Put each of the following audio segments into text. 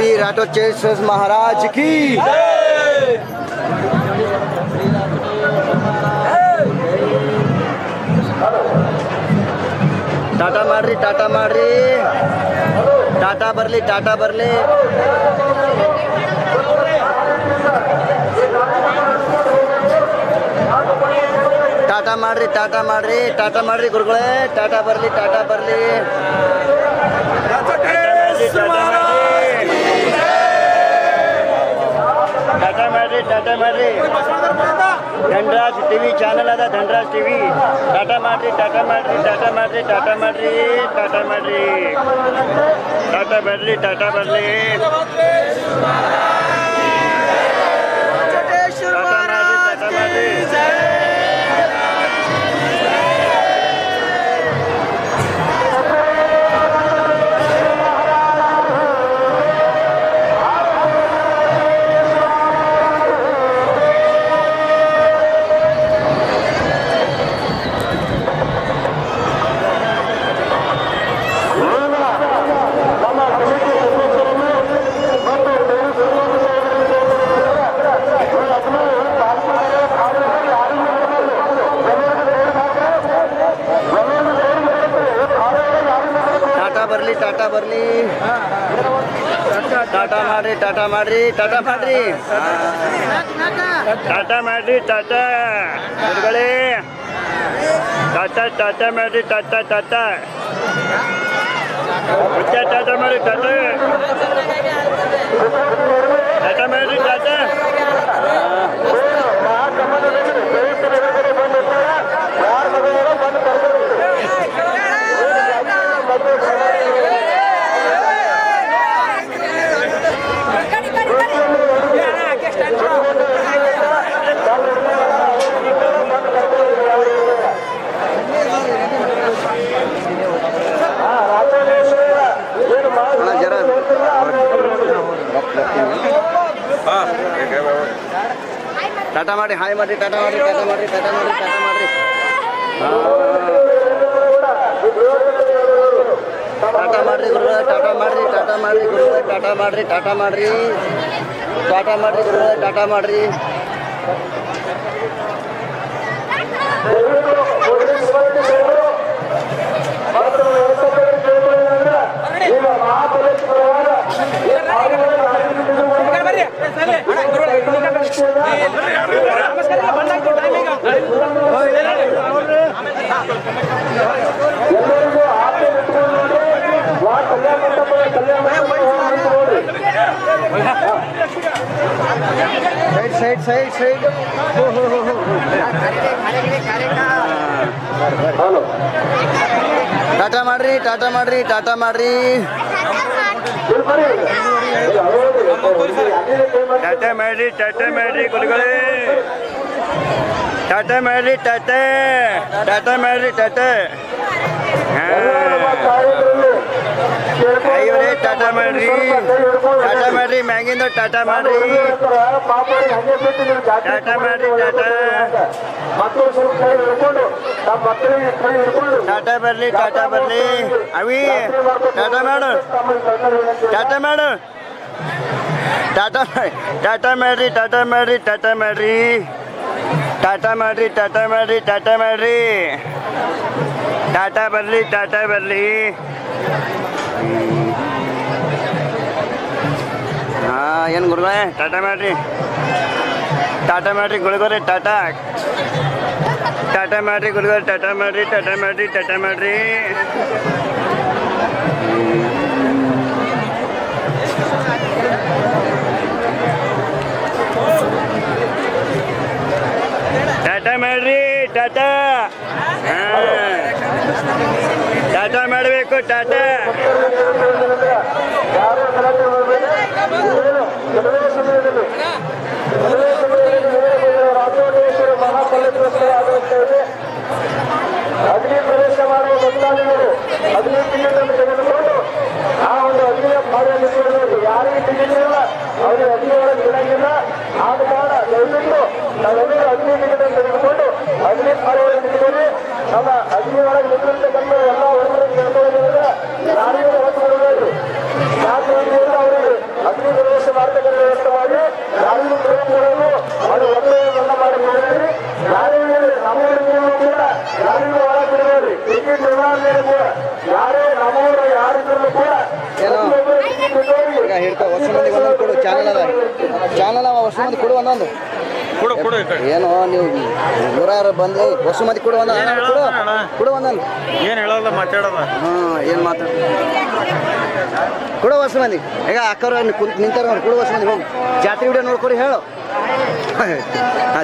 Shri Rathore chess महाराज की टाटा माड्री tata माड्री टाटा बरली टाटा बरली टाटा माड्री टाटा माड्री टाटा माड्री गुरुಗಳೇ टाटा बरली टाटा बरली टाटा माड्री टाटा माड्री धनराज टीवी ಚಾನೆಲ್ ಅದ धनराज टीवी टाटा माड्री टाटा माड्री टाटा माड्री टाटा माड्री टाटा माड्री टाटा बरली टाटा बरली टाटा बरली टाटा माड्री टाटा माड्री टाटा माड्री टाटा माड्री टाटा गुरुಗಳೇ टाटा टाटा माड्री टाटा टाटा टाटा माड्री टाटा टाटा माड्री टाटा टाटा माड्री हाय माड्री टाटा माड्री टाटा माड्री टाटा माड्री टाटा माड्री टाटा माड्री गुरुಗಳೇ टाटा माड्री टाटा माड्री गुरुಗಳೇ टाटा माड्री टाटा माड्री टाटा माड्री गुरुಗಳೇ टाटा माड्री साइड साइड साइड टाटा माड्री टाटा माड्री टाटा माड्री टाटा माड्री टाटा माड्री गुरुಗಳೇ टाटा माड्री टाटा टाटा माड्री टाटा ಇವರೇ टाटा माड्री टाटा माड्री ಮ್ಯಾಗಿಂದ टाटा माड्री टाटा माड्री टाटा बरली टाटा बरली अभी टाटा माಡು टाटा माಡು टाटा टाटा माड्री टाटा माड्री टाटा माड्री टाटा माड्री टाटा माड्री टाटा माड्री टाटा बरली टाटा बरली हाँ ಏನು ಗುರುಗಳೇ टाटा माड्री ಗುರುಗಳೇ टाटा टाटा माड्री गुरुಗಳೇ टाटा माड्री टाटा माड्री टाटा माड्री टाटा माड्री टाटा टाटा ಮಾಡಬೇಕು टाटा ಅಗ್ನಿ ಪ್ರವೇಶ ಮಾಡುವ ಭಕ್ತಾದಿಗಳು ಅಗ್ನಿ ಟಿಕೆಟ್ ತೆಗೆದುಕೊಂಡು ಆ ಒಂದು ಅಗ್ನಿಯ ಭಾಗದಲ್ಲಿ ಯಾರಿಗೆ ಟಿಕೆಟ್ ಇಲ್ಲ ಅವರಿಗೆ ಅಗ್ನಿ ಒಳಗೆ ಬಿಡಂಗಿಲ್ಲ ಆದ ಕಾರಣ ದಯವಿಟ್ಟು ನಾವೆಲ್ಲರೂ ಅಗ್ನಿ ಟಿಕೆಟ್ ತೆಗೆದುಕೊಂಡು ಅಗ್ನಿ ಭಾಗದಲ್ಲಿ ನಿಂತಿದ್ದೇವೆ ನಮ್ಮ ಅಗ್ನಿ ಒಳಗೆ ನಿಂತಿರ್ತಕ್ಕಂಥ ಎಲ್ಲ ಹುಡುಗರಿಗೆ ಕೇಳ್ಕೊಳ್ಳೋದ್ರಿಂದ ಯಾರಿಗೂ ಹೊತ್ತು ಬಿಡಬೇಡ್ರಿ ಯಾಕೆ ಅವರಿಗೆ ಅಗ್ನಿ ಅದಕ್ಕೆ ಹೊಸ ಮಂದಿಗೆ ಒಂದೊಂದು ಕೊಡು. ಚಾನಲ್ ಅವ ಹೊಸ ಮಂದಿ ಕೊಡು ಒಂದೊಂದು. ಏನೋ ನೀವು ನೂರಾರು ಬಂದು ಹೊಸ ಮಂದಿ ಕೊಡು ಕೊಡು ಒಂದೊಂದು. ಏನು ಹೇಳೋಲ್ಲ ಮಾತಾಡೋದ. ಏನು ಮಾತಾಡ ಕೊಡು ಹೊಸ ಮಂದಿ. ಈಗ ಅಕ್ಕವ್ರು ನಿಂತಾರ ನೋಡಿ, ಕೊಡು ಹೊಸ ಮಂದಿ. ಹೋಗಿ ಜಾತ್ರೆ ವಿಡಿಯೋ ನೋಡ್ಕೊರಿ ಹೇಳು. ಹಾಂ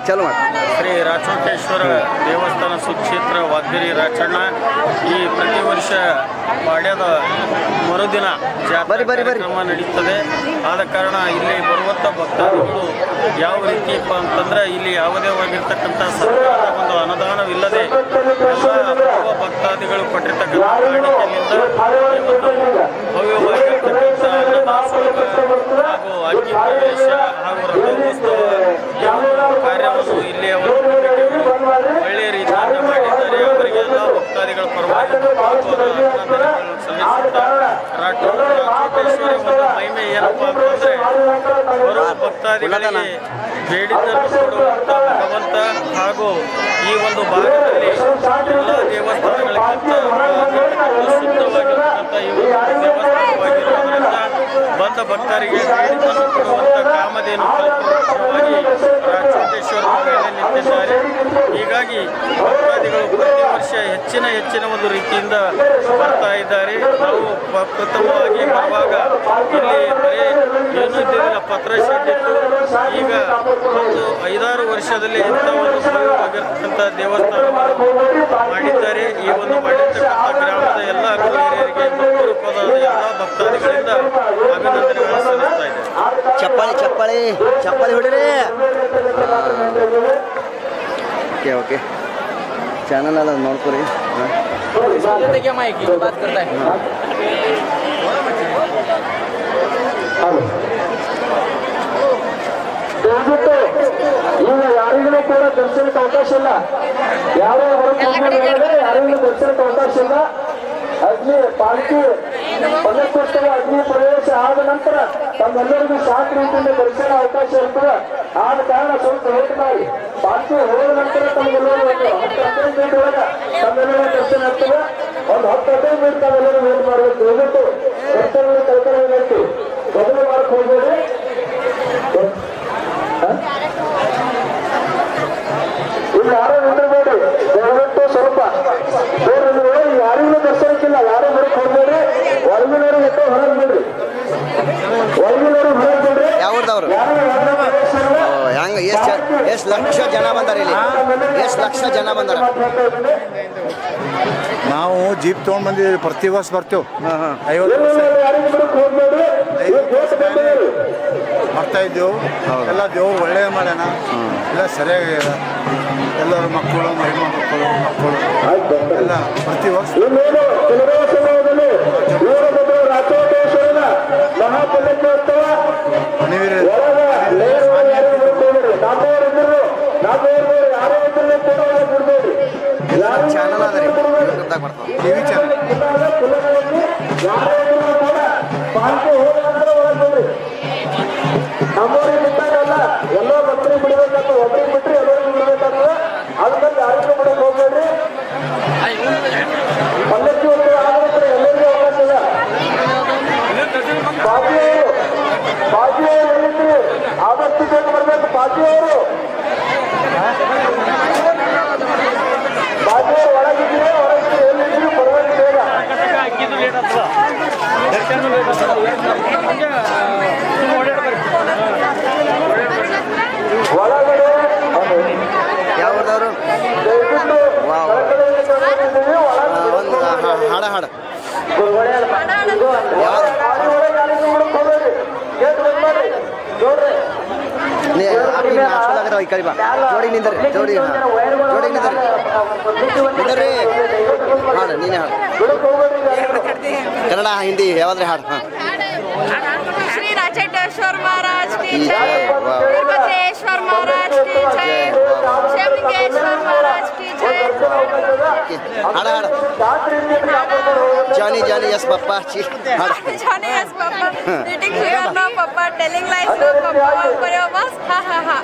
ಚಲೋ ಮಾಡಿ. ಶ್ರೀ ರಾಚೋಟೇಶ್ವರ ದೇವಸ್ಥಾನ ಸುಕ್ಷೇತ್ರ ವಾಗ್ಗಿರಿ ರಾಚಣ್ಣ ಈ ಪ್ರತಿ ವರ್ಷ ಪಾಡ್ಯದ ಮರುದಿನ ಜಾತ್ರೆ ಕಾರ್ಯಕ್ರಮ ನಡೀತದೆ. ಆದ ಕಾರಣ ಇಲ್ಲಿ ಬರುವಂಥ ಭಕ್ತಾದಿಗಳು ಯಾವ ರೀತಿಯಪ್ಪ ಅಂತಂದ್ರೆ ಇಲ್ಲಿ ಯಾವುದೇ ಆಗಿರ್ತಕ್ಕಂಥ ಸರ್ಕಾರದ ಒಂದು ಅನುದಾನವಿಲ್ಲದೆ ಎಲ್ಲ ಭಕ್ತಾದಿಗಳು ಕೊಟ್ಟಿರ್ತಕ್ಕಂಥ ಕಾಣಿಕೆಯಿಂದ ಭವ್ಯವಾಗಿರ್ತಕ್ಕಂಥ ಅನ್ನದಾಸೋಹ ಹಾಗೂ ಅಗ್ನಿ ಪ್ರವೇಶ ಹಾಗೂ ರಥೋತ್ಸವ ಕಾರ್ಯವನ್ನು ಇಲ್ಲಿ ಅವರು ಒಳ್ಳೆಯ ರೀತಿಯಿಂದ ಮಾಡಿದ್ದಾರೆ. ಅವರಿಗೆಲ್ಲ ಭಕ್ತಾದಿಗಳ ಪರವಾಗಿ ಅಭಿನಂದನೆಗಳನ್ನು ಸಲ್ಲಿಸುತ್ತಾ ರಾಚೋಟೇಶ್ವರಿ ಒಂದು ಮಹಿಮೆ ಏನಪ್ಪ ಅಂತಂದ್ರೆ ಬರುವ ಭಕ್ತಾದಿಗಳಿಗೆ ಬೇಡಿದ್ದನ್ನು ಕೊಡುವಂಥ ಭಗವಂತ ಹಾಗೂ ಈ ಒಂದು ಭಾಗದಲ್ಲಿ ಎಲ್ಲ ದೇವಸ್ಥಾನಗಳಿಗಿಂತ ಶುದ್ಧವಾಗಿರ್ತಕ್ಕಂಥ ಈ ಒಂದು ದೇವಸ್ಥಾನವಾಗಿರುವುದರಿಂದ ಬಂದ ಭಕ್ತರಿಗೆ ಬೇಡಿದ್ದನ್ನು ಕೊಡುವಂಥ ಕಾಮಧೇನು ಕಲ್ಪವೃಕ್ಷವಾಗಿ ರಾಚೋಟೇಶ್ವರ ಮೇಲೆ ನಿಂತಿದ್ದಾರೆ. ಹೀಗಾಗಿ ಭಕ್ತಾದಿಗಳು ಪ್ರತಿ ವರ್ಷ ಹೆಚ್ಚಿನ ಒಂದು ರೀತಿಯಿಂದ ಬರ್ತಾ ಇದ್ದಾರೆ. ನಾವು ಪ್ರಥಮವಾಗಿ ಬರುವಾಗ ಇಲ್ಲಿ ಬರೀ ಏನೂ ಇದ್ದಿದ್ದಿಲ್ಲ, ಪತ್ರ ಶೆಡ್ ಇತ್ತು. ಈಗ ಒಂದು 5-6 ವರ್ಷದಲ್ಲಿ ಇಂಥ ಒಂದು ಭವ್ಯವಾಗಿರ್ತಕ್ಕಂಥ ದೇವಸ್ಥಾನವನ್ನು ಮಾಡಿದ್ದಾರೆ. ಈ ಒಂದು ಮಾಡಿರ್ತಕ್ಕಂಥ ಗ್ರಾಮದ ಎಲ್ಲ ಹಿರಿಯರಿಗೆ ಭಕ್ತರೂಪದ ಎಲ್ಲ ಭಕ್ತಾದಿಗಳಿಂದ ಅಭಿನಂದನೆಗಳನ್ನು ಸಲ್ಲಿಸ್ತಾ ಇದ್ದಾರೆ. ಚಪ್ಪಾಳಿ ಹೊಡಿರಿ. ಓಕೆ ಚಾನಲ್ ಎಲ್ಲ ನೋಡ್ಕೊರಿ. ದಯವಿಟ್ಟು ಈಗ ಯಾರಿಗೂ ಕೂಡ ದರ್ಶನಕ್ಕೆ ಅವಕಾಶ ಇಲ್ಲ. ಯಾರೋ ಯಾರಿಗೂ ದರ್ಶನಕ್ಕೆ ಅವಕಾಶ ಇಲ್ಲ. ಅಗ್ನಿ ಪಾಲ್ಕಿ ಪದಕೋತ್ಸವ ಅಗ್ನಿ ಪ್ರವೇಶ ಆದ ನಂತರ ತಮ್ಮೆಲ್ಲರಿಗೂ ಶಾಂತ ರೀತಿಯಿಂದ ದರ್ಶನ ಅವಕಾಶ ಇರ್ತದೆ. ಆದ ಕಾರಣ ಸ್ವಲ್ಪ ವೇಟ್ ಮಾಡಿ. ಪಾಲ್ಕಿ ಹೋದ ನಂತರ ತಮ್ಗೆಲ್ಲರೂ 10-15 ಮಿನಿಟ್ ಒಳಗೆ ತಮ್ಮೆಲ್ಲರೂ ದರ್ಶನ ಆಗ್ತದೆ. ಒಂದು 10-15 ಮಿನಿಟ್ ತಾವೆಲ್ಲರೂ ವೇಟ್ ಮಾಡಬೇಕು. ದಯವಿಟ್ಟು ದರ್ಶನ ಕಲ್ಪನೆ ವಿನಂತಿ. ಮೊದಲು ಮಾಡಕ್ ಹೋಗ್ಬೇಡಿ. ಇಲ್ಲಿ ಯಾರು ನಿಂದಿರಬೇಡಿ. ದಯವಿಟ್ಟು ಸ್ವಲ್ಪ ಯಾರಿಗೂ ದರ್ಶನಕ್ಕಿಲ್ಲ. ಯಾರು ಹೊರಗೆ ಹೋಗ್ಬೇಡಿ. ಒಳಗಿನವರು ಎಷ್ಟೋ ಹೊರಗೆ ಬಿಡ್ರಿ. ಒಳಗಿನವರು ಹೊರಗೆ ಬಿಡ್ರಿ. ಯಾವ್ದವ್ರು ಹೆಂಗ ಎಷ್ಟು ಲಕ್ಷ ಜನ ಬಂದಾರ ಇಲ್ಲಿ? ಎಷ್ಟು ಲಕ್ಷ ಜನ ಬಂದಾರ? ನಾವು ಜೀಪ್ ತೊಗೊಂಡು ಬಂದಿದ್ದೀವಿ. ಪ್ರತಿ ವರ್ಷ ಬರ್ತೇವೆ. 50 ಬರ್ತಾ ಇದ್ದೆವು. ಎಲ್ಲ ದೇವ್ರು ಒಳ್ಳೆಯ ಮಾಡ್ಯಾನ. ಎಲ್ಲ ಸರಿಯಾಗ್ಯದ. ಎಲ್ಲರ ಮಕ್ಕಳು ಹೆಣ್ಮಕ್ಳು ಮಕ್ಕಳು ಎಲ್ಲ ಪ್ರತಿ ವರ್ಷ ರಾಚೋಟೇಶ್ವರನ ಮಹಾಪಲ್ಲಕ್ಕೋತ್ಸವ ಚಾನಲ್ ಅದ ರೀ, ಟಿವಿ ಚಾನಲ್. ನಮ್ಮೂರಿಗೆ ಬಿಟ್ಟಾಗಲ್ಲ, ಎಲ್ಲೋ ಭಕ್ತರಿಗೆ ಬಿಡಬೇಕಂತ. ಒಬ್ಬರಿಗೆ ಬಿಟ್ಟರೆ ಎಲ್ಲರಿಗೂ ಬಿಡಬೇಕಂತ. ಅದಕ್ಕೆ ಯಾರಿಗೂ ಬಿಡಕ್ಕೆ ಹೋಗ್ಬೇಡ್ರಿ. ಪಲ್ಲಕ್ಕಿ ಉತ್ಸವ ಆದ್ರೆ ಎಲ್ಲರಿಗೂ ಅವಕಾಶ ಇದೆ. ಬಾಜಿಯವರು ಎಲ್ಲಿದ್ರಿ? ಆದಷ್ಟು ಬೇಗ ಬರಬೇಕು. ಬಾಜಿಯವರು ಒಳಗಿದ್ದೀರಿ, ಎಲ್ಲಿದ್ದೀರಿ? ಬರಬೇಕು ಬೇಗ. ಒಳಗಡೆ ಯಾವ್ದವ್ರು ದಯವಿಟ್ಟು ಒಂದು ಹಾಡು ಈ ಕರಿ ಬಾ. ಜೋಡಿ ನಿಂದ್ರಿ, ಜೋಡಿ ನಿಂದ್ರಿ ಹಾಡು. ನೀನೇ ಹಾಡು. ಕನ್ನಡ ಹಿಂದಿ ಯಾವ್ದ್ರೆ ಹಾಡು? ಹಾಂ. श्री राचेटेश्वर महाराज की जय, वीरभद्रेश्वर महाराज की जय, शिवलिंगेश्वर महाराज की जय. हाड़ हाड़ जानी जानी यस पप्पा जानी यस पप्पा मीटिंग शेयर ना पप्पा टेलिंग लाइफ ना पप्पा करे बस हा हा हा.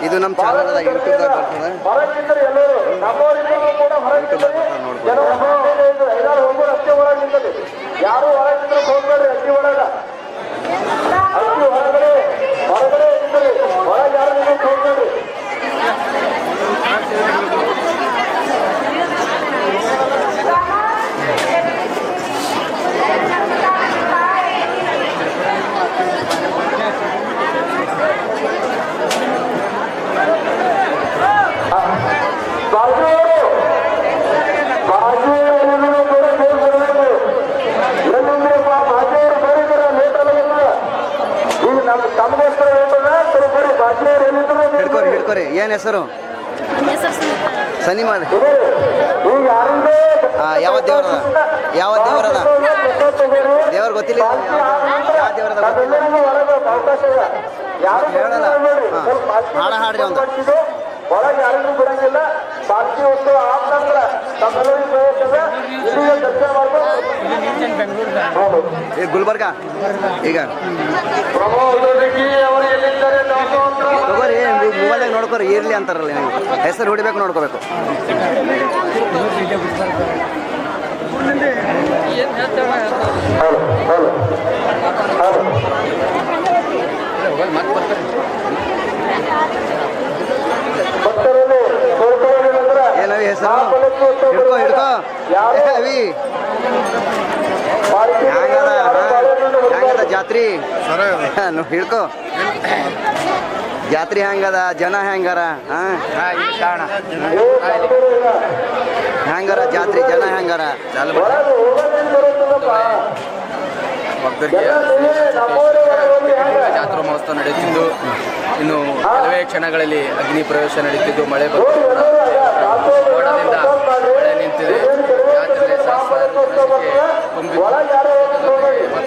ಇದು ನಮ್ಮ ಚಾನಲ್ ಅದ, ಯೂಟ್ಯೂಬ್ ದಾಗ ಬರ್ತದೆ. ಯಾರು ಹೊರಗಿದ್ರೆ ಹೋಗ್ಬೇಡ್ರಿ. ಅಕ್ಕಿ ಒಳಗ ನಮ್ಮ ತಮ್ಮಗೋಸ್ಕರ ಹೇಳ್ಕೊಂಡ್ರೆ ಸ್ವಲ್ಪ ಬರೀ ಬಾಚಿಯವ್ರು ಏನಿದ್ರು ಹಿಡ್ಕೊರಿ ಹಿಡ್ಕೊರಿ ಏನು ಹೆಸರು ಸನಿ ಮಾಡಿ ಈಗ ಯಾರಿಂದ ಯಾವ ದೇವರದ ಯಾವ ದೇವರದ ದೇವ್ರ ಗೊತ್ತಿಲ್ಲ ಯಾವ ದೇವರದ ಗೊತ್ತಿಲ್ಲ ಒಳಗೆ ಅವಕಾಶ ಇಲ್ಲ ಯಾರು ಹೇಳಲ್ಲ ಹಾಡ ಹಾಡ್ರಿ ಒಂದು ಒಳಗೆ ಯಾರಿಗೂ ಬಿಡಂಗಿಲ್ಲ ಬಾಕಿ ಉತ್ಸವ ಆದ ನಂತರ ತಮ್ಮೆಲ್ಲರಿಗೂ ಪ್ರಯತ್ನ ಇಡೀ ದರ್ಶನ ಮಾಡ್ಕೊಂಡು ಈಗ ಗುಲ್ಬರ್ಗ ಈಗ ಪ್ರಮೋದ್ ಅವರು ಎಲ್ಲಿದ್ದಾರೆ ತಗೋರಿ ಮೊಬೈಲಾಗ ನೋಡ್ಕೊರಿ ಇರ್ಲಿ ಅಂತಾರಲ್ಲ ನೀವು ಹೆಸರು ಹೊಡಿಬೇಕು ನೋಡ್ಕೋಬೇಕು ಭಕ್ತರಲ್ಲಿ ಕೋಲ್ಕೊಳ್ಳೋದಿಲ್ಲಂದ್ರೆ ಏನವಿ ಹೆಸರು ಹಿಡ್ಕೋ ಹಿಡ್ಕೋ ಅವಿ ಹ್ಯಾಂಗದ ಹ್ಯಾಂಗದ ಜಾತ್ರಿ ಹಿಡ್ಕೋ ಜಾತ್ರೆ ಹೆಂಗದ ಜನ ಹೆಂಗಾರ ಹೆಂಗಾರ ಜಾತ್ರೆ ಜನ ಹೆಂಗಾರ ಭಕ್ತರಿಗೆ ಜಾತ್ರಾ ಮಹೋತ್ಸವ ನಡೆಯುತ್ತಿದ್ದು ಇನ್ನು ಕೆಲವೇ ಕ್ಷಣಗಳಲ್ಲಿ ಅಗ್ನಿ ಪ್ರವೇಶ ನಡೆಯುತ್ತಿದ್ದು ಮಳೆ ಮೋಡದಿಂದ ಮಳೆ ನಿಂತಿದೆ ಜಾತ್ರೆಯಲ್ಲಿ ಸಹಸ್ರಾರು ಜನರಿಗೆ ತುಂಬಿದ್ದು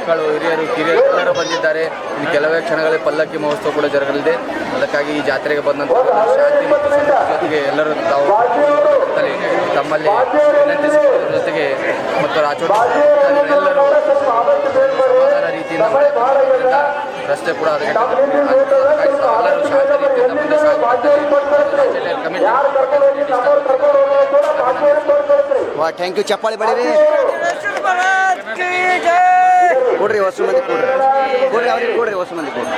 ಮಕ್ಕಳು ಹಿರಿಯರು ಕಿರಿಯರು ಎಲ್ಲರೂ ಬಂದಿದ್ದಾರೆ ಇನ್ನು ಕೆಲವೇ ಕ್ಷಣಗಳಲ್ಲಿ ಪಲ್ಲಕ್ಕಿ ಮಹೋತ್ಸವ ಕೂಡ ಜರಗಲಿದೆ ಅದಕ್ಕಾಗಿ ಈ ಜಾತ್ರೆಗೆ ಬಂದಂಥ ಶಾಂತಿ ಮತ್ತು ಸಮೃದ್ಧಿ ಜೊತೆಗೆ ಎಲ್ಲರೂ ತಾವು ತಮ್ಮಲ್ಲಿ ವಿನಂತಿಸಿಕೊಳ್ಳುವ ಜೊತೆಗೆ ಮತ್ತು ಎಲ್ಲರೂ ಸಮಾಧಾನ ರೀತಿಯಿಂದ ಮಳೆ ಬರುವುದರಿಂದ ರಸ್ತೆ ಕೂಡ ಅದಕ್ಕೆ ಎಲ್ಲರೂ ಶಾಂತಿ ರೀತಿಯಿಂದ ಮುಂದೆ ಸಾಗುತ್ತಿದ್ದಾರೆ ಕಮಿಟಿ ವಾ ಥ್ಯಾಂಕ್ ಯು ಚಪ್ಪಾಳಿ ಬಡೀರಿ ಕೊಡ್ರಿ ಹೊಸ ಮಂದಿ ಕೊಡ್ರಿ ಕೊಡ್ರಿ ಅವ್ರಿಗೆ ಕೊಡ್ರಿ ಹೊಸ ಮಂದಿ ಕೊಡ್ರಿ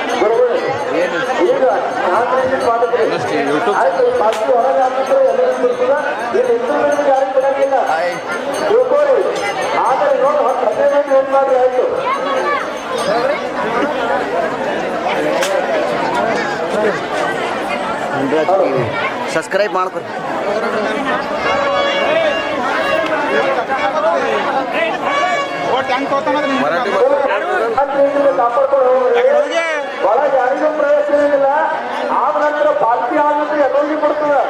ಯೂಟ್ಯೂಬ್ ಸಬ್ಸ್ಕ್ರೈಬ್ ಮಾಡ್ಕೊರಿ ಮರಾಠಿ ಒಳಗೆ ಯಾರಿಗೂ ಪ್ರಯತ್ನ ಇಲ್ಲ ಆದ ನಂತರ ಬಾಕಿ ಆಗುತ್ತೆ ಎಲ್ಲರಿಗೂ ಕೊಡ್ತದೆ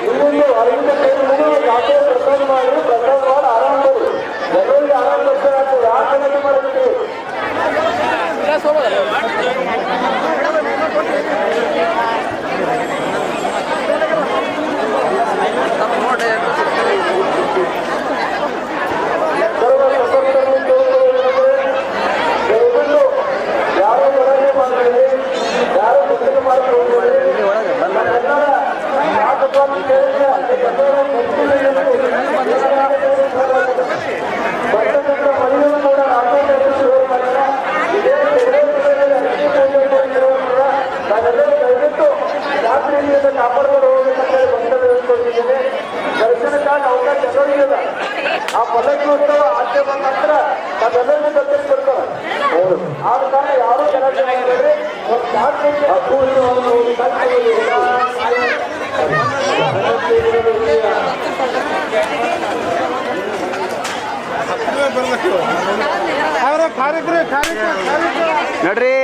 ಇಲ್ಲಿಂದ ಹೊರಗಿಂದ ಜಾತ್ರೆ ಪ್ರಸಾದ ಮಾಡಿ ಆರಾಮ ಮಾಡಿ ಎಲ್ಲರಿಗೆ ಆರಾಮ ದರ್ಶನ ಆಗ್ತದೆ ಯಾಕೆ ಮಾಡಿಬಿಟ್ಟು ಯಾರು ಹೊರಗೆ ಮಾಡಬೇಡಿ ಯಾರು ಮುಖ್ಯ ಮಾಡಬೇಡಿ ಮನೆಯನ್ನು ಕೂಡ ನಾವೆಲ್ಲರೂ ದಯವಿಟ್ಟು ಜಾತ್ರೆಯಿಂದ ಕಾಪಾಡ್ಕೊಂಡು ಹೋಗ್ಬೇಕಂತ ಹೇಳಿ ಭಕ್ತರು ಹೇಳ್ಕೊಳ್ತಿದ್ದೇನೆ ದರ್ಶನಕ್ಕಾಗಿ ಅವಕಾಶ ಎಲ್ಲರಿಗಿಲ್ಲ ಆ ಪಲ್ಲಕ್ಕಿ ಉತ್ಸವ ಆಚೆ ಬಂದ ನಂತರ ನಾವೆಲ್ಲರಿಗೂ ದರ್ಶನ ಕೊಡ್ತಾರೆ ಆದ ಕಾರಣ ಯಾರೂ ಕೆಲಸ ಮಾಡಿದ್ರೆ ಒಂದು ಜಾತ್ರೆಗೆ ನೋಡ್ರಿ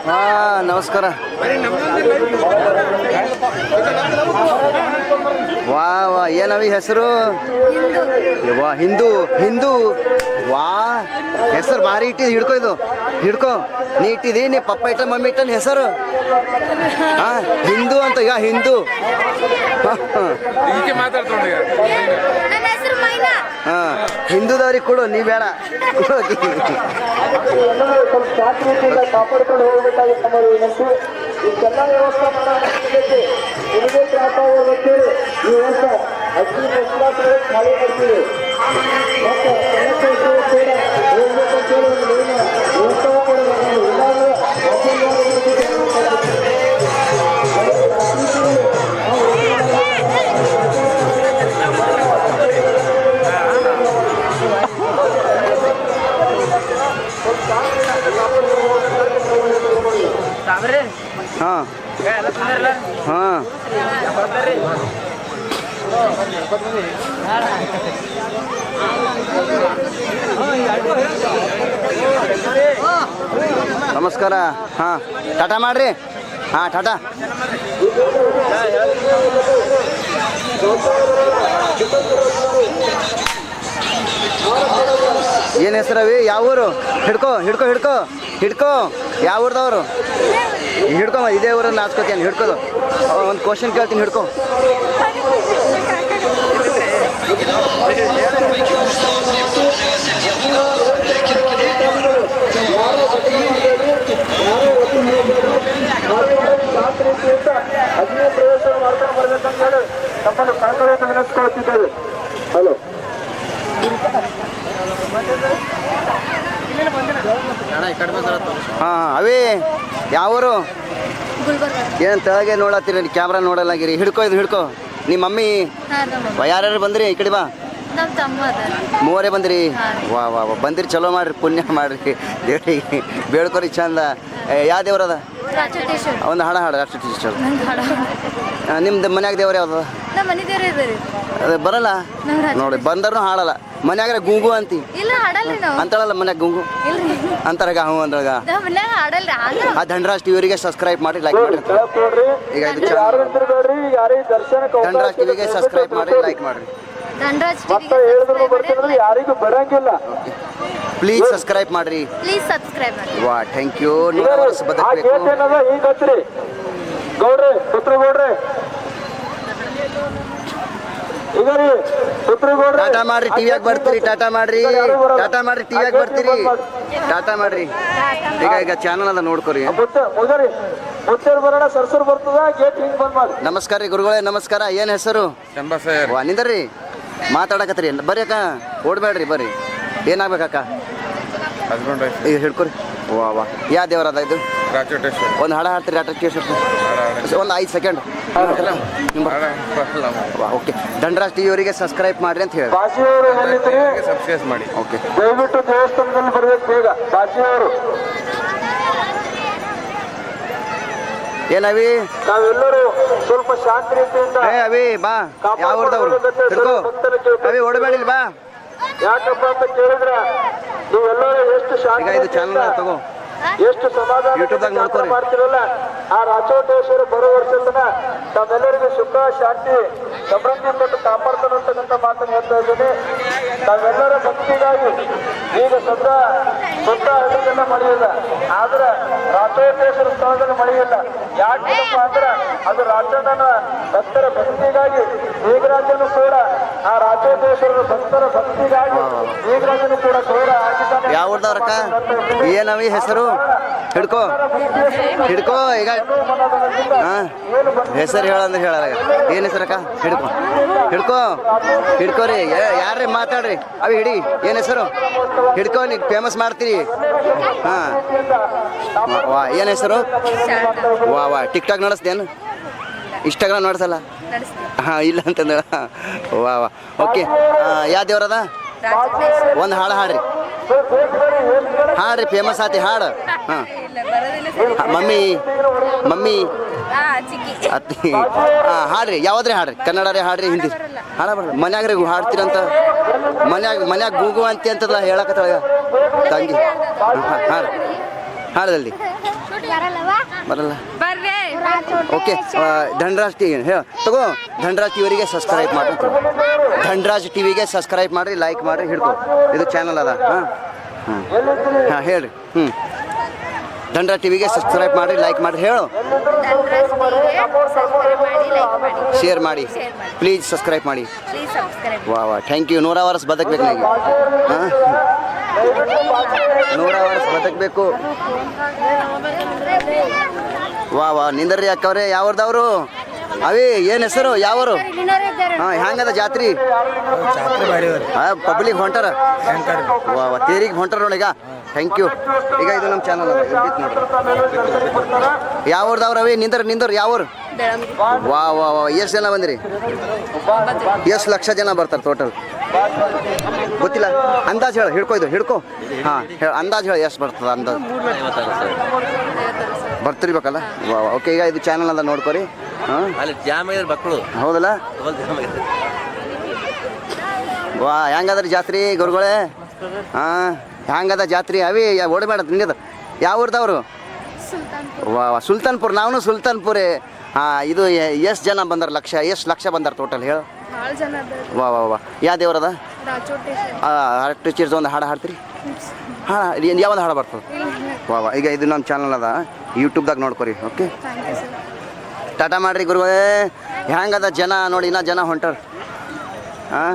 ಹಾ ನಮಸ್ಕಾರ ವಾ ವಾ ಏನವಿ ಹೆಸರು ವಾ ಹಿಂದೂ ಹಿಂದೂ ವಾ ಹೆಸರು ಭಾರಿ ಇಟ್ಟಿದ್ದು ಹಿಡ್ಕೊ ಇದು ಹಿಡ್ಕೊ ನೀ ಇಟ್ಟಿದಿ ನೀ ಪಪ್ಪ ಇಟ್ಟ ಮಮ್ಮಿ ಇಟ್ಟನ ಹೆಸರು ಹಾ ಹಿಂದೂ ಅಂತ ಈಗ ಹಿಂದೂ ನನ್ನ ಹೆಸರು ಮೈನಾ. ಹಾ ಹಿಂದೂದವ್ರಿಗೆ ಕೊಡು ನೀ ಬೇಡ ಎಲ್ಲರೂ ಸ್ವಲ್ಪ ಶಾಂತಿಯಿಂದ ಕಾಪಾಡ್ಕೊಂಡು ಹೋಗ್ಬೇಕಾಗಿ ನಮ್ಮ ವಿನಂತಿ. ಇದೆಲ್ಲ ವ್ಯವಸ್ಥೆ ಮಾಡಬೇಕು. ನಿಮಗೆ ತ್ರಾಸ ಹೋಗ್ಬೇಕೇಳಿ ಈ ವರ್ಷ ಅಗ್ನಿ ಪ್ರಶ್ನಾರ್ಥಿಗಳು ಖಾಲಿ ಮಾಡ್ತೀವಿ ಮತ್ತು ಕೆಲಸ ಕೂಡ ಹೋಗ್ಬೇಕಂತೇಳಿ ಒಂದು ಮೇಲಿನ ವ್ಯವಸ್ಥೆ ಕೂಡ ಇಲ್ಲಾಂದ್ರೆ ಹಾಂ ಹಾಂ ನಮಸ್ಕಾರ ಹಾಂ ಟಾಟಾ ಮಾಡ್ರಿ ಹಾಂ ಟಾಟಾ ಏನು ಹೆಸರವಿ ಯಾವ ಊರು ಹಿಡ್ಕೋ ಹಿಡ್ಕೋ ಹಿಡ್ಕೋ ಹಿಡ್ಕೋ ಯಾವ ಊರ್ದವರು ಹಿಡ್ಕೊ ಇದೇ ಊರನ್ನು ನಾಚ್ಕೋತೀನಿ ಹಿಡ್ಕೋದು ಒಂದು ಕ್ವಶನ್ ಕೇಳ್ತೀನಿ ಹಿಡ್ಕೊ ಅಗ್ನಿ ಪ್ರವೇಶ ಮಾಡ್ಕೊಂಡು ಬರ್ಬೇಕಂತ ಹೇಳಿ ನಮ್ಮನ್ನು ಕಳಕಳಿಯಿಂದ ವಿನಂತಿಸ್ಕೊಳ್ತಿದ್ದೇವೆ. ಹಲೋ ಹಾಂ ಅವೇ ಯಾವ ಊರು ಗುಲ್ಬರ್ಗ. ಏನು ತೆಳಗೆ ನೋಡತ್ತೀರಿ ಕ್ಯಾಮ್ರಾ ನೋಡಲ್ಲಾಗಿರಿ ಹಿಡ್ಕೊ ಇದು ಹಿಡ್ಕೊ ನಿಮ್ಮ ಮಮ್ಮಿ ಯಾರ್ಯಾರು ಬಂದ್ರಿ ಈ ಕಡೆ ಬಾ ನಮ್ಮ ತಮ್ಮ ಅದ. ಮೂವರೇ ಬಂದ್ರಿ ವಾ ವಾ ವಾ ಬಂದಿರಿ ಚಲೋ ಮಾಡ್ರಿ ಪುಣ್ಯ ಮಾಡ್ರಿ ದೇವ್ರಿಗೆ ಬೇಡ್ಕೊರಿ ಚಂದ ಯಾವ ದೇವ್ರದ ರಾಚೋಟೇಶ್ವರ. ಒಂದು ಹಾಡ ಹಾಡು ರಾಷ್ಟ್ರ ಟೀಚರ್ ನಂಗೆ ಹಾಡ ನಿಮ್ದು ಮನ್ಯಾಗ ದೇವ್ರು ಯಾವ್ದು ನಮ್ಮ ಮನೆ ದೇವ್ರ ಇದ್ದಾರೆ. ಅದು ಬರಲ್ಲ ನಂಗೆ ರಾಚ ನೋಡಿ ಬಂದರೂ ಹಾಡಲ್ಲ ಮನ್ಯಾಗ ಗುಂಗು ಅಂತಿ ಇಲ್ಲ ಹಾಡಲ್ರಿ ನಾವು. ಅಂತಾಳಲ್ಲ ಮನ್ಯಾಗ ಗುಂಗು ಇಲ್ರಿ ಅಂತಾರಾಗ ಹ್ಞೂ ಅಂದ್ರಾಗ ನಮ್ಮ ಮನ್ಯಾಗ ಹಾಡಲ್ರಿ ಆದ್ರೂ ಆ ಧನರಾಜ್ ಟಿವಿಯವರಿಗೆ ಸಬ್ಸ್ಕ್ರೈಬ್ ಮಾಡಿ ಲೈಕ್ ಮಾಡಿ ನೋಡ್ರಿ ಈಗ ಇದು ಯಾರು ನಿಂತಿರ್ಬೇಡ್ರಿ ಯಾರಿಗೆ ದರ್ಶನಕ್ಕೆ ಧನರಾಜ್ ಟಿವಿಗೆ ಸಬ್ಸ್ಕ್ರೈಬ್ ಮಾಡಿ ಲೈಕ್ ಮಾಡಿರಿ ಧನರಾಜ್ ಮತ್ತೆ ಹೇಳಿದ್ರು ಬರ್ತಿದ್ರೆ ಯಾರಿಗೂ ಬರಂಗಿಲ್ಲ. ಪ್ಲೀಸ್ ಸಬ್ಸ್ಕ್ರೈಬ್ ಮಾಡಿರಿ ಪ್ಲೀಸ್ ಸಬ್ಸ್ಕ್ರೈಬ್ ಮಾಡಿ. ವಾ ಥ್ಯಾಂಕ್ ಯು ಈಗ ನೂರ ವರ್ಷ ಆ ಬದುಕಬೇಕು ಗೇಟ್ ಏನದ ಈಗ ಹಚ್ಚ್ರಿ ಗೌಡ್ರಿ ಪುತ್ರಗೌಡ್ರಿ ಈಗ ರೀ ಪುತ್ರಗೌಡ್ರಿ ಟಾಟಾ ಮಾಡ್ರಿ ಟಿವಿಯಾಗ ಬರ್ತೀರಿ ಟಾಟಾ ಮಾಡ್ರಿ ಟಾಟಾ ಮಾಡ್ರಿ ಟಿವಿಯಾಗ ಬರ್ತೀರಿ ಟಾಟಾ ಮಾಡ್ರಿ ಈಗ ಚಾನಲ್ ಅದ ನೋಡ್ಕೊರಿ ಮುಗರಿ ಮುತ್ತೇರು ಬರೋಣ ಸರ್ಸರ್ ಬರ್ತದ ಗೇಟ್ ಹಿಂಗ್ ಬಂದ್ ಮಾಡಿ. ನಮಸ್ಕಾರ ರೀ ಗುರುಗಳೇ ನಮಸ್ಕಾರ ಏನು ಹೆಸರು ವಾ ನಿಂದರ್ರಿ ಮಾತಾಡಕತ್ರಿ ಬರ್ರಿ ಅಕ್ಕ ಓಡ್ಬೇಡ್ರಿ ಬರ್ರಿ ಏನಾಗ್ಬೇಕಕ್ಕ ಈಗ ಹಿಡ್ಕೊರಿ ವಾ ವಾ ಯಾವ ದೇವರದ ಇದು ಒಂದು ಹಾಡ ಹಾಡ್ತೀರಿ ಒಂದು 5 ಸೆಕೆಂಡ್ ಓಕೆ ಧನರಾಜ್ ಟಿವಿ ಅವರಿಗೆ ಸಬ್ಸ್ಕ್ರೈಬ್ ಮಾಡ್ರಿ ಅಂತ ಹೇಳಿ ಬಾಜಿಯವರು ಎಲ್ಲಿದ್ರಿ ಸಬ್ಸ್ಕ್ರೈಬ್ ಮಾಡಿ ಓಕೆ ದಯವಿಟ್ಟು ದೇವಸ್ಥಾನದಲ್ಲಿ ಬರ್ಬೇಕು ಬೇಗ ಬಾಜಿಯವರು. ಏನವಿ ನಾವೆಲ್ಲರೂ ಸ್ವಲ್ಪ ಶಾಂತಿ ರೀತಿಯಿಂದ ಏ ಅವಿ ಬಾ ಯಾವ ಊರ್ದವ್ರು ಹಿಡ್ಕೋ ಅವಿ ಓಡಬೇಡಿಲ್ಲ ಬಾ ಯಾಕಪ್ಪ ಅಂತ ಕೇಳಿದ್ರೆ ನೀವೆಲ್ಲರೂ ಎಷ್ಟು ಈಗ ಇದು ಚಾನಲ್ ಶಾಂತಿ ತಗೋ ಎಷ್ಟು ಸಮಾಧಾನ ಯೂಟ್ಯೂಬ್ದಾಗ ನೋಡ್ಕೊರಿ. ಮಾಡ್ತಿರಲ್ಲ ಆ ರಾಚೋಟೇಶ್ವರ ಬರೋ ವರ್ಷದನ ತಮ್ಮೆಲ್ಲರಿಗೂ ಸುಖ ಶಾಂತಿ ಸಮೃದ್ಧಿ ಕೊಟ್ಟು ಕಾಪಾಡ್ತಾನೆ ಅಂತಕ್ಕಂಥ ಮಾತನ್ನು ಹೇಳ್ತಾ ಇದ್ದೀನಿ. ನಾವೆಲ್ಲರ ಭಕ್ತಿಗಾಗಿ ಈಗ ಸ್ವಂತ ಹಳ್ಳಿಗೆಲ್ಲ ಮಳೆಯಿಲ್ಲ ಆದ್ರೆ ರಾಚೋಟೇಶ್ವರ ಸ್ಥಳದಲ್ಲಿ ಮಳೆಯಿಲ್ಲ. ಯಾಕಪ್ಪ ಅಂದ್ರೆ ಅದು ರಾಜನ ಭಕ್ತರ ಭಕ್ತಿಗಾಗಿ ಮೇಘರಾಜನು ಕೂಡ ಆ ರಾಚೋಟೇಶ್ವರರ ಭಕ್ತರ ಭಕ್ತಿಗಾಗಿ ಮೇಘರಾಜನು ಕೂಡ ಗೌರ ಆಗಿದ್ದಾನೆ. ಯಾವ ಊರ್ದವ್ರಕ್ಕ ಏನವಿ ಹೆಸರು ಹಿಡ್ಕೋ ಹಿಡ್ಕೋ ಈಗ ಹಾಂ ಹೆಸರು ಹೇಳಂದ್ರೆ ಹೇಳಲ್ಲ ಏನು ಹೆಸರಕ್ಕ ಹಿಡ್ಕೊ ಹಿಡ್ಕೋ ಹಿಡ್ಕೋರಿ ಯಾರೇ ಮಾತಾಡ್ರಿ ಅವಿ ಹಿಡಿ ಏನು ಹೆಸರು ಹಿಡ್ಕೋ ನೀ ಫೇಮಸ್ ಮಾಡ್ತೀರಿ ಹಾಂ ವಾ ಏನು ಹೆಸರು ವಾ ವಾ ಟಿಕ್ ಟಾಕ್ ನಡೆಸ್ದೇನು ಇನ್ಸ್ಟಾಗ್ರಾಮ್ ನಡೆಸಲ್ಲ ಹಾಂ ಇಲ್ಲ ಅಂತಂದ ವಾ ವಾ ಓಕೆ ಯಾವ ದೇವ್ರದ ಒಂದು ಹಾಡು ಹಾಡ್ರಿ ಹಾಡ್ರಿ ಫೇಮಸ್ ಆತಿ ಹಾಡು ಹಾಂ ಮಮ್ಮಿ ಮಮ್ಮಿ ಅತ್ತಿ ಹಾಂ ಹಾಡ್ರಿ ಯಾವ್ದ್ರಿ ಹಾಡ್ರಿ ಕನ್ನಡ ಹಾಡ್ರಿ ಹಿಂದಿ ಹಾಡ ಬರಲ್ಲ ಮನ್ಯಾಗ್ರಿ ಹಾಡ್ತೀರಂತ ಮನ್ಯಾಗ ಗೂಗು ಅಂತಿ ಅಂತಲ್ಲ ಹೇಳಕತ್ತಾಳ ತಂಗಿ ಹಾಂ ಹಾಡದಲ್ಲಿ ಬರಲ್ಲ ಓಕೆ ಧನರಾಜ್ ಟಿವಿ ಹೇಳ ತಗೋ ಧನರಾಜ್ ಟಿವಿಯವರಿಗೆ ಸಬ್ಸ್ಕ್ರೈಬ್ ಮಾಡಿ ಧನರಾಜ್ ಟಿವಿಗೆ ಸಬ್ಸ್ಕ್ರೈಬ್ ಮಾಡಿರಿ ಲೈಕ್ ಮಾಡಿರಿ ಹಿಡ್ಕೊ ಇದು ಚಾನಲ್ ಅದ ಹಾಂ ಹಾಂ ಹೇಳ್ರಿ ದಂಡ್ರ ಟಿವಿಗೆ ಸಬ್ಸ್ಕ್ರೈಬ್ ಮಾಡಿ, ಲೈಕ್ ಮಾಡಿ, ಹೇಳು. ಸಬ್ಸ್ಕ್ರೈಬ್ ಮಾಡಿ, ಲೈಕ್ ಮಾಡಿ, ಶೇರ್ ಮಾಡಿ, ಶೇರ್ ಮಾಡಿ, ಪ್ಲೀಸ್ ಸಬ್ಸ್ಕ್ರೈಬ್ ಮಾಡಿ. Please subscribe. ವಾ ಥ್ಯಾಂಕ್ ಯು. 100 ವರ್ಷ ಬದುಕಬೇಕು ನನಗೆ. ಹಾಂ 100 ವರ್ಷ ಬದುಕಬೇಕು. ವಾ ನಿಂದರ್ರಿ ಅಕ್ಕವ್ರೆ. ಯಾವ್ರದವರು ಅವೇ ಏನು ಹೆಸರು? ಯಾವರು? ಹಾಂ ಹ್ಯಾಂಗದ ಜಾತ್ರಿ? ಪಬ್ಲಿಕ್ ಹೊಂಟಾರ, ವಾ ತೇರಿಗೆ ಹೊಂಟಾರ ನೋಡಿ. ಈಗ ಥ್ಯಾಂಕ್ ಯು. ಈಗ ಇದು ನಮ್ಮ ಚಾನಲ್ ಅದ, ಯಾವ್ರದವ್ರು ಅವೇ? ನಿಂದರ್ ಯಾವ್ರು? ವಾ ಎಷ್ಟು ಜನ ಬಂದಿರಿ? ಎಷ್ಟು ಲಕ್ಷ ಜನ ಬರ್ತಾರೆ ಟೋಟಲ್ ಗೊತ್ತಿಲ್ಲ. ಅಂದಾಜು ಹೇಳು, ಹಿಡ್ಕೊ. ಹಾಂ ಅಂದಾಜು ಹೇಳಿ, ಎಷ್ಟು ಬರ್ತದೆ ಅಂದಾಜು? ಬರ್ತಿರ್ಬೇಕಲ್ಲ. ವಾ ಓಕೆ. ಈಗ ಇದು ಚಾನಲ್ ಅದ, ನೋಡ್ಕೊರಿ. ಹಾಂ ಮಕ್ಕಳು ಹೌದಲ್ಲ. ವಾ ಹೆಂಗದ್ರಿ ಜಾತ್ರೆ ಗುರುಗಳೇ? ಹಾಂ ಹೆಂಗದ ಜಾತ್ರೆ? ಅವೇ ಓಡಬೇಡ ನಿಂಗದ. ಯಾವ ಊರ್ದವರು? ವಾ ಸುಲ್ತಾನ್ಪುರ್. ನಾವು ಸುಲ್ತಾನ್ಪುರೇ. ಹಾಂ ಇದು ಎಷ್ಟು ಜನ ಬಂದಾರ? ಎಷ್ಟು ಲಕ್ಷ ಬಂದಾರ ಟೋಟಲ್ ಹೇಳು? ವಾ ಯಾವ ದೇವ್ರದ? ಒಂದು ಹಾಡು ಹಾಡ್ತೀರಿ? ಹಾಂ ಯಾವ್ದು ಹಾಡು ಬರ್ತದೆ? ವಾ ಈಗ ಇದು ನಮ್ಮ ಚಾನಲ್ ಅದ, ಯೂಟ್ಯೂಬ್ದಾಗ ನೋಡ್ಕೊರಿ. ಓಕೆ ಟಾಟಾ ಮಾಡ್ರಿ ಗುರುಗಳೇ. ಹೆಂಗದ ಜನ ನೋಡಿ, ಇನ್ನ ಜನ ಹೊಂಟಾರ. ಹಾಂ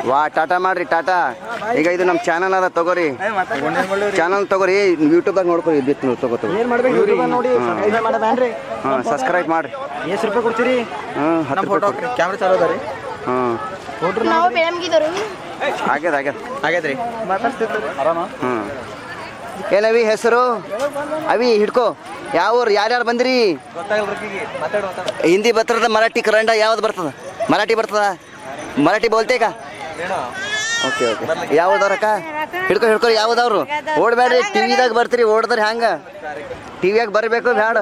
ವಾ ಟಾಟಾ ಮಾಡ್ರಿ, ಟಾಟಾ. ಈಗ ಇದು ನಮ್ಮ ಚಾನಲ್ ಅದ, ತಗೋರಿ. ಚಾನಲ್ ತಗೋರಿ, ಯೂಟ್ಯೂಬ್ದಾಗ ನೋಡ್ಕೊರಿ. ಬಿತ್ತು ತಗೋ. ಹಾಂ ಸಬ್ಸ್ಕ್ರೈಬ್ ಮಾಡ್ರಿ. ಎಷ್ಟು ರೂಪಾಯಿ ಕೊಡ್ತೀರಿ? ಹಾಂ 10 ರೂಪಾಯಿ. ಕ್ಯಾಮ್ರಾ ಚಾಲು ಅದ ರೀ? ಹಾಂ ಆಗ್ಯದ್ರಿ. ಆರಾಮ. ಹ್ಞೂ ಏನವಿ ಹೆಸರು? ಅವಿ ಹಿಡ್ಕೋ. ಯಾವ್ರು ಯಾರ್ಯಾರು ಬಂದಿರಿ? ಹಿಂದಿ ಬರ್ತದ, ಮರಾಠಿ, ಕನ್ನಡ ಯಾವ್ದು ಬರ್ತದ? ಮರಾಠಿ ಬರ್ತದ? ಮರಾಠಿ ಬೋಲ್ತೇಗ? ಓಕೆ ಯಾವ್ದವ್ರಕ್ಕ? ಹಿಡ್ಕೊ. ಯಾವ್ದವ್ರು? ಓಡ್ಬೇಡ್ರಿ, ಟಿವಿದಾಗ ಬರ್ತೀರಿ. ಓಡಿದ್ರೆ ಹ್ಯಾಂಗ? ಟಿವಿಯಾಗ ಬರಬೇಕು ಬ್ಯಾಡ?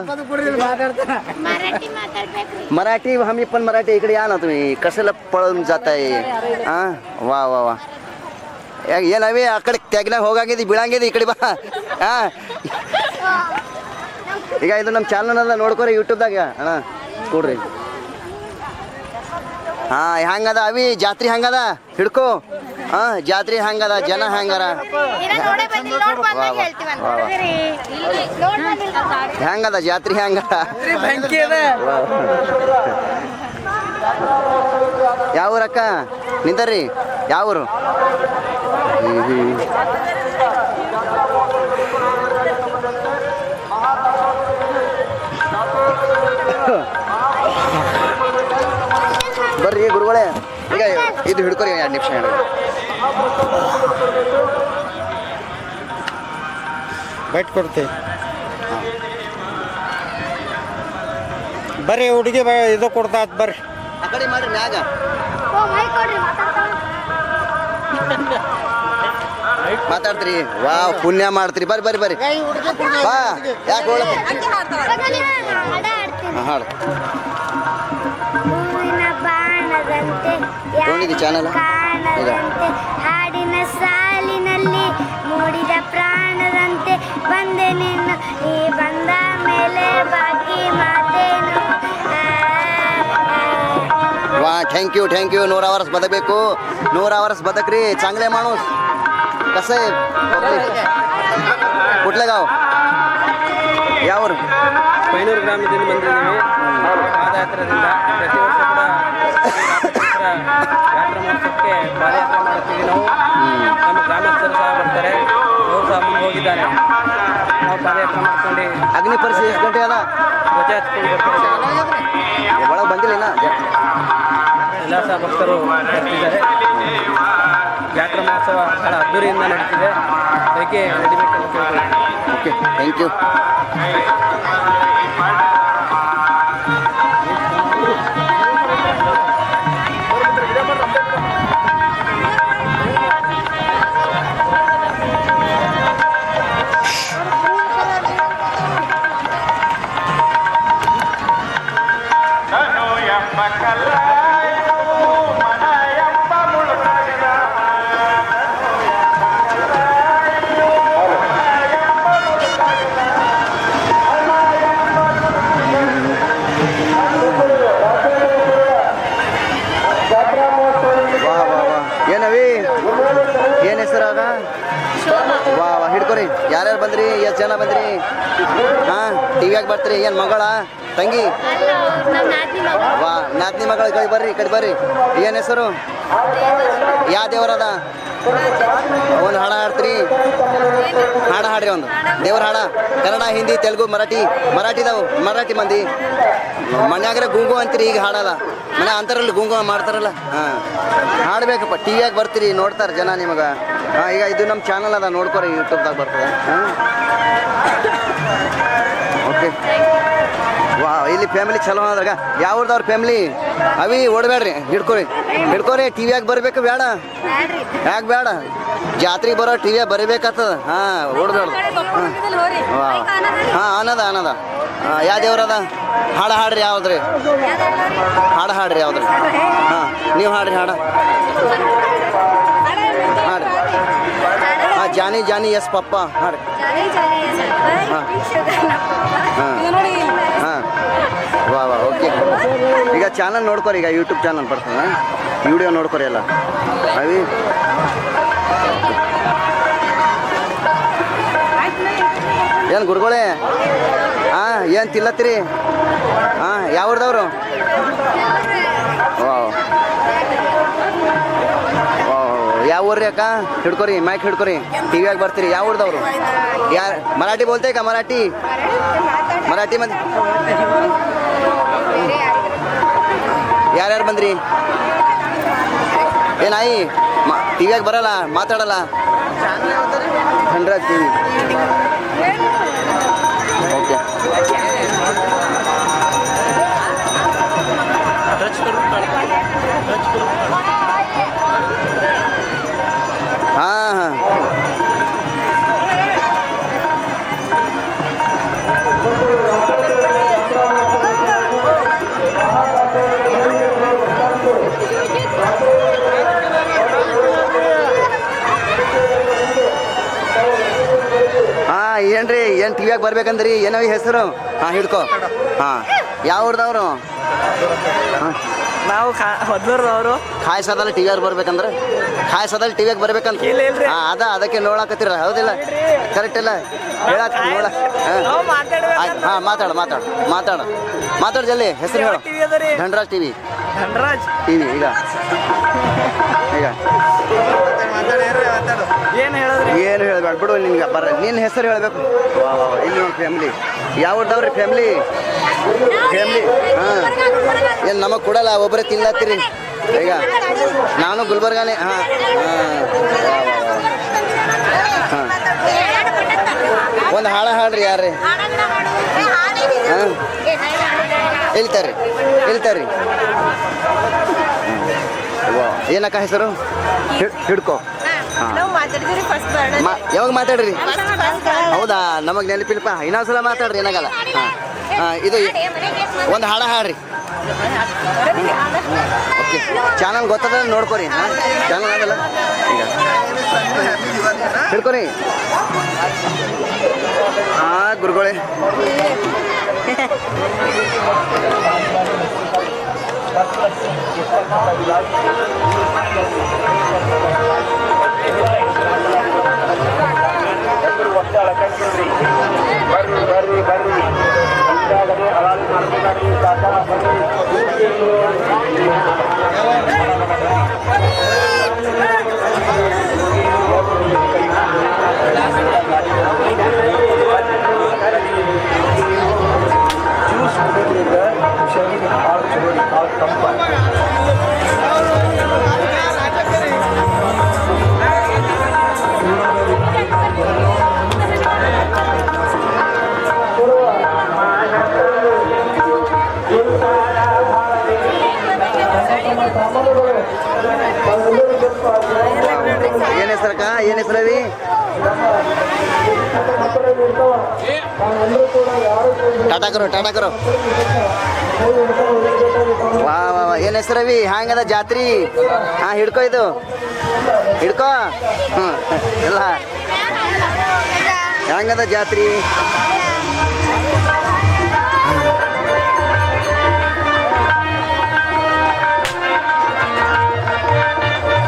मराठी हम पण मराठी. इकडे या ना तुम्ही, कशाला पळून जाताय? हां वा ಏನವೇ ಆ ಕಡೆ ತೆಗ್ನಾಗ ಹೋಗಂಗಿದ್ದು ಬೀಳಂಗಿದ್ದು, ಈ ಕಡೆ ಬಾ. ಹಾಂ ಈಗ ಇದು ನಮ್ಮ ಚಾನಲ್ ಅದ, ನೋಡ್ಕೊರಿ ಯೂಟ್ಯೂಬ್ದಾಗ. ಅಣ್ಣ ಕೊಡ್ರಿ. ಹಾಂ ಹೆಂಗದ ಅವಿ ಜಾತ್ರೆ? ಹೆಂಗದ ಹಿಡ್ಕೋ. ಹಾಂ ಜಾತ್ರೆ ಹೆಂಗದ? ಜನ ಹೆಂಗಾರ? ಹೆಂಗದ ಜಾತ್ರೆ? ಹೆಂಗದ? ಯಾವ ಊರಕ್ಕ? ನಿಂದರ್ರಿ. ಯಾವ ಊರು? ಬರ್ರಿ ಗುರುಗಳೇ. ಈಗ ಇದು ಹಿಡ್ಕೊರಿ, 2 ನಿಮಿಷ ಹೇಳಿ. ಬೈಟ್ ಕೊಡ್ತೀವಿ ಬರ್ರಿ. ಹುಡುಗಿ ಇದು ಕೊಡ್ತಾ ಬರ್ರಿ. ಆ ಕಡೆ ಮಾಡ್ರಿ ಮ್ಯಾಗ. ಮಾತಾಡ್ತೀರಿ? ವಾ ಪುಣ್ಯ ಮಾಡ್ತೀರಿ. ಬರ್ರಿ ಬಾ. ಯಾಕೆ ಹೋಳ? ಹಾಡು ನೋಡಿದಿ ಚಾನಲ್? ಹಾಡಿನ ಸಾಲಿನಲ್ಲಿ ಮೂಡಿದ ಪ್ರಾಣದಂತೆ ಬಂದೆ ನಿನ್ನ, ನೀ ಬಂದ ಮೇಲೆ ಬಾಕಿ ಮಾತೇನು. वा थँक्यू 100 वर्ष बदकಬೇಕು. 100 वर्ष बदकरी. चांगले माणूस. कसं आहे? कुठलं गाव? यावर ಪೈನೂರು ಗ್ರಾಮದಿಂದ ಬಂದಿದ್ದೀವಿ. ಪಾದಯಾತ್ರೆದಿಂದ ಪ್ರತಿ ವರ್ಷ ಕೂಡ ಯಾತ್ರಾ ಮಹೋತ್ಸವಕ್ಕೆ ಪಾದಯಾತ್ರೆ ಮಾಡ್ತೀವಿ ನಾವು. ನಮ್ಮ ಗ್ರಾಮಸ್ಥರು ಸಹ ಬರ್ತಾರೆ, ಅವರು ಸಹ ಮುಂದೆ ಹೋಗಿದ್ದಾರೆ. ನಾವು ಪಾದಯಾತ್ರೆ ಮಾಡ್ಕೊಂಡು ಅಗ್ನಿ ಪರಿಸ್ಥಿತಿ ಎಷ್ಟು ಗಂಟೆ ಅದ? ಧ್ವಜ ಹಚ್ಕೊಂಡು ಬರ್ತಾರೆ. ಒಳಗೆ ಬಂದಿಲ್ಲ ಎಲ್ಲ ಸಹ ಭಕ್ತರು ಬರ್ತಿದ್ದಾರೆ. ಯಾತ್ರಾ ಮಹೋತ್ಸವ ಬಹಳ ಅದ್ದೂರಿಯಿಂದ ನಡೀತಿದೆ. ಅದಕ್ಕೆ ನಡಿಬೇಕಂತ ಕೇಳ್ತಾರೆ. Okay thank you. ಹಿಡ್ಕೊರಿ ಯಾರ್ಯಾರು ಬಂದ್ರಿ ಎಷ್ಟು ಜನ ಬಂದ್ರಿ ಹಾಂ ಟಿ ವಿಯಾಗ ಬರ್ತೀರಿ ಏನು ಮಗಳ ತಂಗಿ ವಾ ನಾದ್ನಿ ಮಗಳ ಕಡೆ ಬರ್ರಿ ಏನು ಹೆಸರು ಯಾವ ದೇವರದ ಒಂದು ಹಾಡ ಹಾಡ್ತೀರಿ ಹಾಡ್ರಿ ಒಂದು ದೇವ್ರ ಹಾಡ ಕನ್ನಡ ಹಿಂದಿ ತೆಲುಗು ಮರಾಠಿದವು ಮರಾಠಿ ಮಂದಿ ಮನ್ಯಾಗ್ರೆ ಗುಂಗು ಅಂತೀರಿ ಈಗ ಹಾಡಲ್ಲ ಮನೆ ಅಂತಾರಲ್ಲಿ ಗುಂಗು ಮಾಡ್ತಾರಲ್ಲ ಹಾಂ ಹಾಡ್ಬೇಕಪ್ಪ ಟಿ ವಿಯಾಗ ಬರ್ತೀರಿ ನೋಡ್ತಾರೆ ಜನ ನಿಮಗೆ ಹಾಂ ಈಗ ಇದು ನಮ್ಮ ಚಾನಲ್ ಅದ ನೋಡ್ಕೊರಿ ಯೂಟ್ಯೂಬ್ದಾಗ ಬರ್ತದೆ ಹಾಂ ಓಕೆ ವಾ ಇಲ್ಲಿ ಫ್ಯಾಮಿಲಿ ಚಲೋ ಅದ್ರಾಗ ಯಾವ್ದವ್ರ ಫ್ಯಾಮಿಲಿ ಅವಿ ಓಡಬೇಡ್ರಿ ಹಿಡ್ಕೊರಿ ಟಿ ವಿಯಾಗ ಬರ್ಬೇಕು ಬೇಡ ಯಾಕೆ ಬೇಡ ಜಾತ್ರೆಗೆ ಬರೋ ಟಿ ವಿಯಾಗ ಬರಬೇಕಾಗ್ತದ ಹಾಂ ಓಡಬೇಡ ಹಾಂ ಅನ್ನದ ಯಾವ ದೇವ್ರದ ಹಾಡ್ರಿ ಯಾವ್ದ್ರಿ ಹಾಡ್ರಿ ಯಾವ್ದ್ರಿ ಹಾಂ ನೀವು ಹಾಡ್ರಿ ಹಾಡ್ರಿ ಹಾಂ ಜಾನಿ ಎಸ್ ಪಪ್ಪ ಹಾಡ್ರಿ ಹಾಂ ವಾ ಓಕೆ ಈಗ ಚಾನಲ್ ನೋಡ್ಕೊರಿ ಈಗ ಯೂಟ್ಯೂಬ್ ಚಾನಲ್ ಬರ್ತದೆ ವಿಡಿಯೋ ನೋಡ್ಕೊರಿ ಎಲ್ಲ ಅವಿ ಏನು ಗುರುಗಳೇ ಹಾಂ ಏನು ತಿಲ್ಲತ್ತೀರಿ ಹಾಂ ಯಾವ್ರದವ್ರು ಯಾವ ಊರ್ರಿ ಅಕ್ಕ ಹಿಡ್ಕೊರಿ ಮೈಕ್ ಹಿಡ್ಕೊರಿ ಟಿ ವಿಯಾಗ ಬರ್ತೀರಿ ಯಾವ ಊರ್ದವ್ರು ಯಾರು ಮರಾಠಿ ಬೋಲ್ತೇಕ ಮರಾಠಿ ಮಂದಿ ಯಾರ್ಯಾರು ಬಂದ್ರಿ ಏನಾಯಿ ಟಿ ವಿಯಾಗ ಬರಲ್ಲ ಮಾತಾಡಲ್ಲ ಧನ್ರಾಜ್ ಟಿ ವಿ ಓಕೆ ಹಾಂ ಏನ್ರಿ ಏನು ಟಿ ವಿಯಾಗ ಬರ್ಬೇಕಂದ್ರಿ ಏನೋ ಹೆಸರು ಹಾಂ ಹಿಡ್ಕೊ ಹಾಂ ಯಾವ ಊರ್ದವ್ರು ಹಾಂ ನಾವು ಮೊದಲೂರದವರು ಕಾಯಿಸೋದಲ್ಲ ಟಿ ವಿಯಾಗ ಬರ್ಬೇಕಂದ್ರೆ ಕಾಯಿಸೋದಲ್ಲ ಟಿ ವಿಯಾಗ ಬರ್ಬೇಕಂತ ಹಾಂ ಅದಕ್ಕೆ ನೋಡಕತ್ತೀರ ಹೌದಿಲ್ಲ ಕರೆಕ್ಟ್ ಇಲ್ಲ ಹೇಳಕ್ ನೋಡ ಹಾಂ ಮಾತಾಡು ಜಲ್ದಿ ಹೆಸರು ಹೇಳು ಧನ್ರಾಜ್ ಟಿ ವಿ ಈಗ ಏನು ಹೇಳ್ಬೇಡ ಬಿಡು ನಿನ್ಗೆ ನಿನ್ನ ಹೆಸರು ಹೇಳಬೇಕು ಇಲ್ಲಿ ನೋಡಿ ಫ್ಯಾಮಿಲಿ ಯಾವ್ದವ್ರಿ ಫ್ಯಾಮಿಲಿ ಹಾಂ ಏನು ನಮಗೆ ಕೊಡಲ್ಲ ಒಬ್ಬರೇ ತಿನ್ಲತ್ತೀರಿ ಈಗ ನಾನು ಗುಲ್ಬರ್ಗಾನೇ ಹಾಂ ಒಂದು ಹಾಡ್ರಿ ಯಾರ್ರಿ ಹಾಂ ಹೇಳ್ತಾರ್ರಿ ಏನಕ್ಕ ಹೆಸರು ಹಿಡ್ಕೊ ಯಾವಾಗ ಮಾತಾಡ್ರಿ ಹೌದಾ ನಮಗೆ ನೆನಪಿಲ್ಪ ಇನ್ನೊಂದ್ಸಲ ಮಾತಾಡ್ರಿ ಏನಾಗಲ್ಲ ಹಾಂ ಇದು ಒಂದು ಹಾಡ್ರಿ ಓಕೆ ಚಾನಲ್ ಗೊತ್ತದ ನೋಡ್ಕೊರಿ ಹಾಂ ಚಾನಲ್ ಆಗಲ್ಲ ಈಗ ಹಿಡ್ಕೊರಿ ಹಾಂ ಗುರುಗಳೇ ಬರ್ರಿ ಮುಂಜಾಗಡೆ ಹಲಾಲು ಮಾಡ್ಬೇಕಾಗಿ ಏನ್ ಹೆಸರಕ್ಕ ಏನ್ ಹೆಸರವಿ ಟಾಟಾ ಕರೋ ವಾ ಏನ್ ಹೆಸರವಿ ಹ್ಯಾಂಗದ ಜಾತ್ರಿ ಹಾ ಹಿಡ್ಕೋ ಇದು ಹಿಡ್ಕೋ ಎಲ್ಲ ಹ್ಯಾಂಗದ ಜಾತ್ರಿ